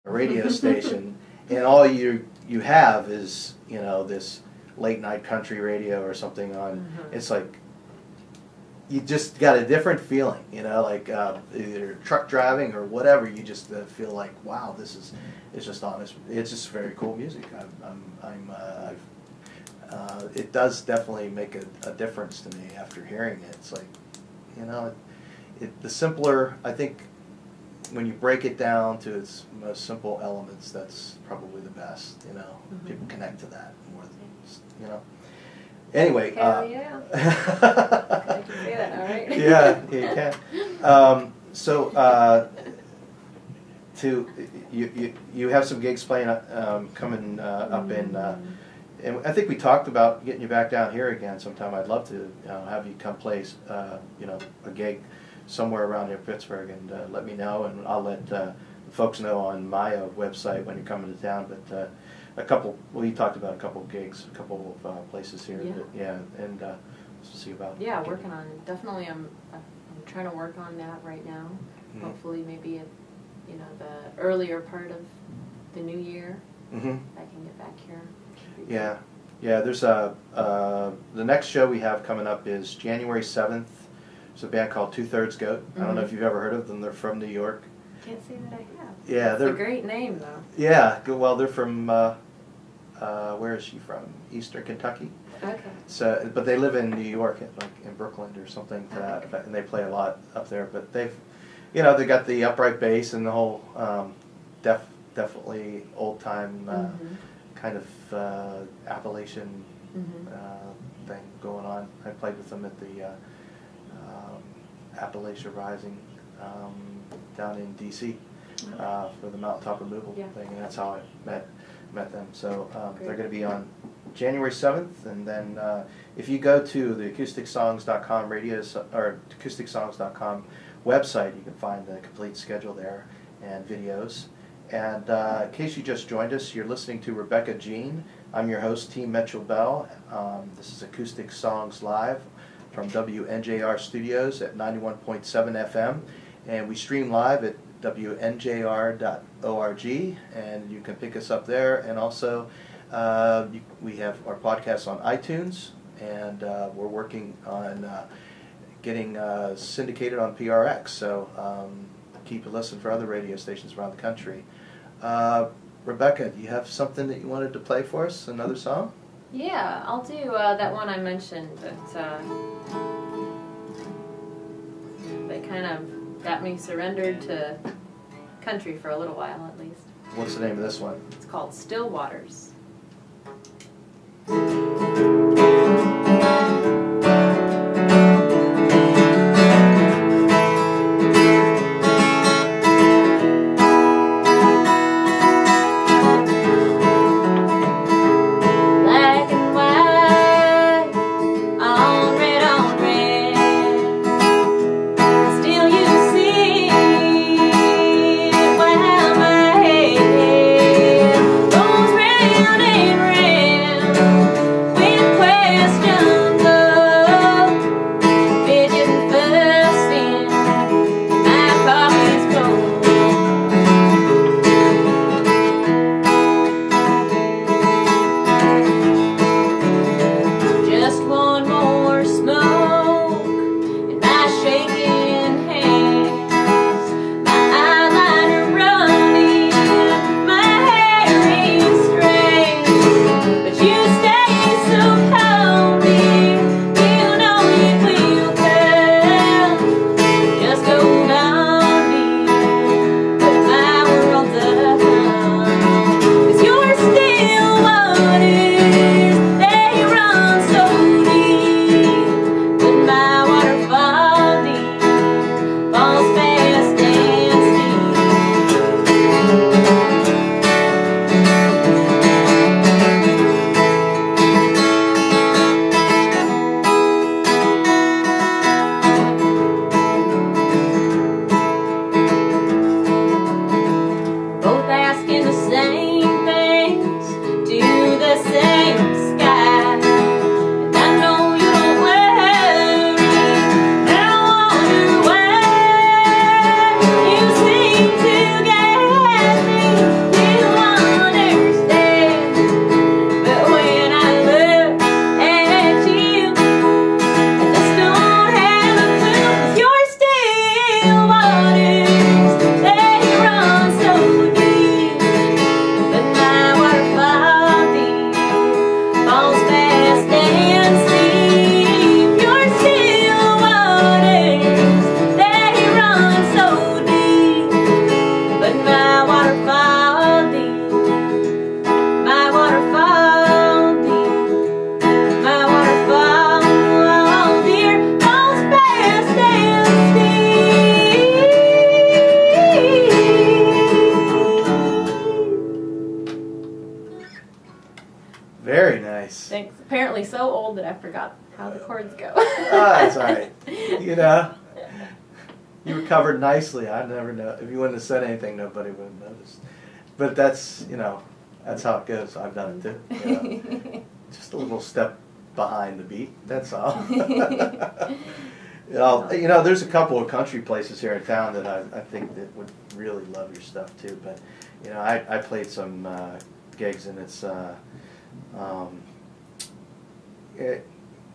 a radio station, and all you have is, you know, this late night country radio or something on. It's like you just got a different feeling, you know, like either truck driving or whatever. You just feel like, wow, it's just honest. It's just very cool music. It does definitely make a difference to me after hearing it. It's like, you know, the simpler, I think, when you break it down to its most simple elements, that's probably the best, you know. People connect to that more than, you know. Anyway. Hell yeah. I can say that, all right? Yeah, you can. So, you have some gigs playing coming up in, and I think we talked about getting you back down here again sometime. I'd love to have you come play, you know, a gig somewhere around here in Pittsburgh, and let me know, and I'll let folks know on my website when you're coming to town. But we talked about a couple of gigs, a couple of places here. Yeah. But, yeah, and see about. Yeah, working on it. Definitely, I'm trying to work on that right now. Hopefully, maybe you know, the earlier part of the new year, I can get back here. Yeah, yeah. There's the next show we have coming up is January 7th. It's a band called 2/3 Goat. I don't know if you've ever heard of them. They're from New York. Can't say that I have. Yeah, they're a great name though. Yeah, well, they're from where is she from? Eastern Kentucky. Okay. So, but they live in New York, like in Brooklyn or something to that effect, and they play a lot up there. But they've, you know, they got the upright bass and the whole definitely old time kind of Appalachian thing going on. I played with them at the Appalachia Rising down in D.C. For the mountaintop removal thing, and that's how I met them. So they're going to be on January 7th, and then if you go to the acousticSongs.com or acousticSongs.com website, you can find the complete schedule there and videos. And in case you just joined us, you're listening to Rebekah Jean. I'm your host, T. Mitchell-Bell. This is Acoustic Songs Live from WNJR Studios at 91.7 FM, and we stream live at WNJR.org, and you can pick us up there. And also, we have our podcast on iTunes, and we're working on getting syndicated on PRX. So keep a listen for other radio stations around the country. Rebekah, do you have something that you wanted to play for us? Another song? Yeah, I'll do that one I mentioned. That kind of got me surrendered to country for a little while, at least. What's the name of this one? It's called Still Waters. With Very nice. Thanks. Apparently so old that I forgot how the chords go. That's all right. You know, you recovered nicely. I never know. If you wouldn't have said anything, nobody would have noticed. But that's, you know, that's how it goes. I've done it too. You know? Just a little step behind the beat. That's all. You know, there's a couple of country places here in town that I think that would really love your stuff too. But you know, I played some gigs, and it's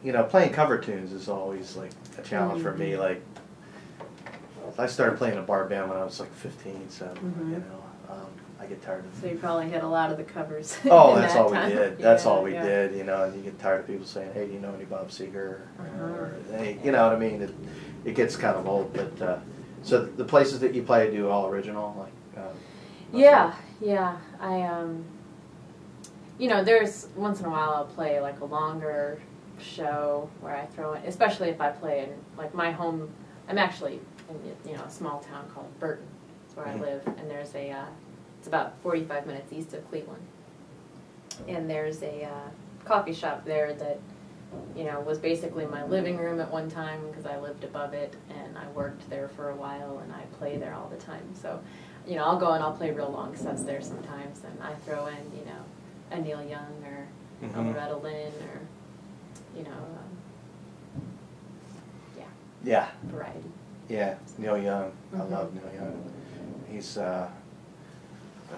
you know, playing cover tunes is always like a challenge for me. Like, I started playing a bar band when I was like 15, so you know, I get tired of. So you probably hit a lot of the covers. Oh, that's all we time. did. That's all we did. You know, and you get tired of people saying, "Hey, do you know any Bob Seger?" Or, hey, you know what I mean? It gets kind of old. But so the places that you play do all original, like. Yeah. I you know, there's once in a while I'll play like a longer show where I throw in, especially if I play in like my home. I'm actually in, you know, a small town called Burton. That's where I live, and there's a it's about 45 minutes east of Cleveland, and there's a coffee shop there that, you know, was basically my living room at one time because I lived above it, and I worked there for a while, and I play there all the time. So, you know, I'll go and I'll play real long sets there sometimes, and I throw in, you know, a Neil Young or a Loretta Lynn or, you know, yeah, variety. Yeah, Neil Young. I love Neil Young. He's a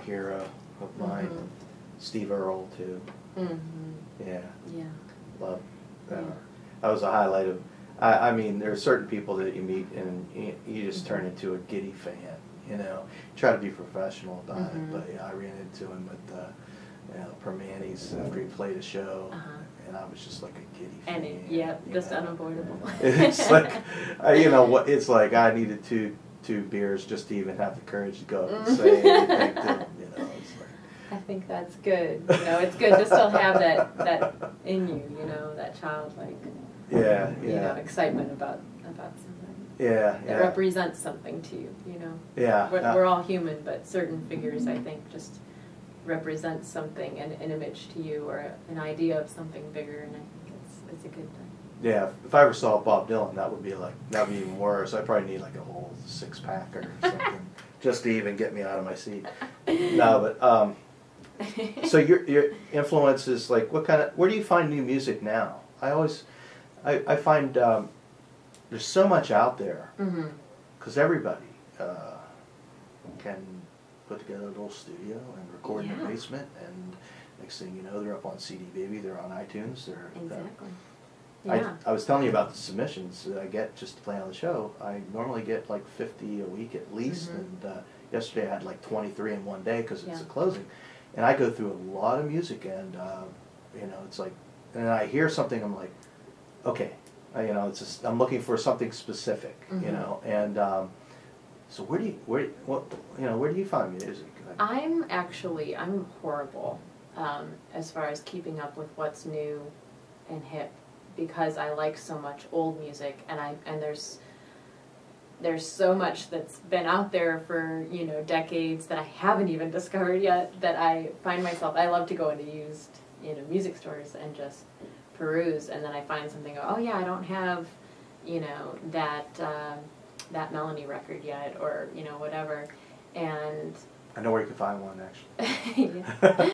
hero of mine. Steve Earle too. Yeah. Love. That was a highlight of. I mean, there are certain people that you meet and you just turn into a giddy fan. You know, try to be professional about it. But yeah, I ran into him at you know, Permanis after he played a show, and I was just like a giddy fan. And just unavoidable. It's like, you know what? It's like I needed two beers just to even have the courage to go up and say anything to him. You know, it's like. I think that's good. You know, it's good to still have that in you. You know, that childlike. You know, excitement about something. That represents something to you. You know. We're all human, but certain figures, I think, just represent something, an image to you, or an idea of something bigger, and I think it's a good thing. Yeah, if I ever saw Bob Dylan, that would be even worse. I'd probably need like a whole 6-pack or something just to even get me out of my seat. No, but so your influence is like, where do you find new music now? I find there's so much out there because everybody can put together a little studio and record in the basement, and next thing you know, they're up on CD Baby, they're on iTunes. Exactly. I was telling you about the submissions that I get just to play on the show. I normally get like 50 a week at least, and yesterday I had like 23 in one day because it's a closing. And I go through a lot of music, and you know, it's like, and I hear something, I'm like, okay, you know, it's just, I'm looking for something specific, you know, and so where do you find music? I'm horrible as far as keeping up with what's new and hip, because I like so much old music, and there's so much that's been out there for, you know, decades that I haven't even discovered yet, that I find myself, I love to go into used, you know, music stores and just peruse, and then I find something, oh yeah, I don't have, you know, that Melanie record yet, or, you know, whatever, and I know where you can find one, actually.